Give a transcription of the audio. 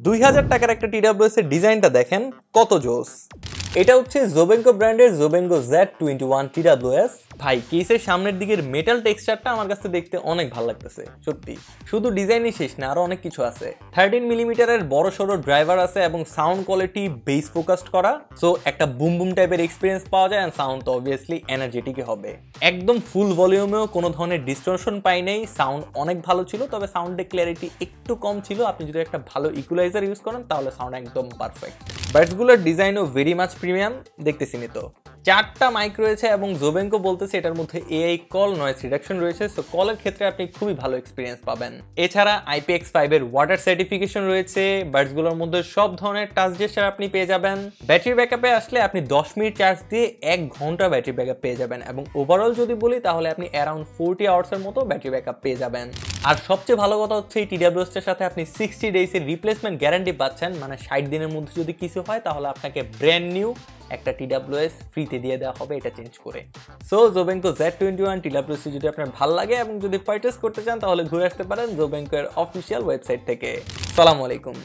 2000 টাকার একটা TWS এর ডিজাইনটা দেখেন কত জোস। এটা হচ্ছে জোবেঙ্কো ব্র্যান্ডের জোবেঙ্কো Z21 TWS। ভাই কেসের সামনের দিকের মেটাল টেক্সচারটা আমার কাছে দেখতে অনেক ভালো লাগতেছে সত্যি। শুধু ডিজাইনই শেষ না, আরো অনেক কিছু আছে। 13 মিলিমিটারের বড় সড়ো ড্রাইভার আছে এবং সাউন্ড কোয়ালিটি বেস ফোকাসড করা, সো একটা বুম বুম টাইপের এক্সপিরিয়েন্স পাওয়া যায়। এন্ড সাউন্ড তো অবভিয়াসলি এনার্জেটিক হবে। একদম ফুল ভলিউমেও কোনো ধরনের ডিস্টরশন পাই নাই। সাউন্ড অনেক ভালো ছিল, তবে সাউন্ডের ক্ল্যারিটি একটু কম ছিল। আপনি যদি একটা ভালো ইকুয়ালাইজার ইউজ করেন তাহলে সাউন্ড একদম পারফেক্ট। বাডসগুলোর ডিজাইনও ভেরি মাচ প্রিমিয়াম, দেখতেছি তো 4টা মাইক রয়েছে এবং জোবেঙ্কো বলতেছে এটার মধ্যে এআই কল নয়েজ রিডাকশন রয়েছে, সো কলের ক্ষেত্রে আপনি খুবই ভালো এক্সপিরিয়েন্স পাবেন। এছাড়া IPX5 এর ওয়াটার সার্টিফিকেশন রয়েছে। বাডসগুলোর মধ্যে সব ধরনের টাচ জেস্টার আপনি পেয়ে যাবেন। ব্যাটারি ব্যাকআপে আসলে আপনি 10 মিনিট চার্জ দিয়ে 1 ঘন্টা ব্যাটারি ব্যাকআপ পেয়ে যাবেন এবং ওভারঅল যদি বলি তাহলে আপনি অ্যারাউন্ড 40 আওয়ার্সের মতো ব্যাটারি ব্যাকআপ পেয়ে যাবেন। আর সবচেয়ে ভালো কথা হচ্ছে এই TWS এর সাথে আপনি 60 ডেজের রিপ্লেসমেন্ট গ্যারান্টি পাচ্ছেন। মানে 60 দিনের মধ্যে যদি কিছু হয় তাহলে আপনাকে ব্র্যান্ড নিউ একটা TWS ফ্রিতে দিয়ে দেওয়া হবে এটা চেঞ্জ করে। সো জোবেঙ্কো Z21 TWS যদি আপনার ভালো লাগে এবং যদি পারচেজ করতে চান তাহলে ঘুরে আসতে পারেন জোবেঙ্কো এর অফিসিয়াল ওয়েবসাইট থেকে। আসসালামু আলাইকুম।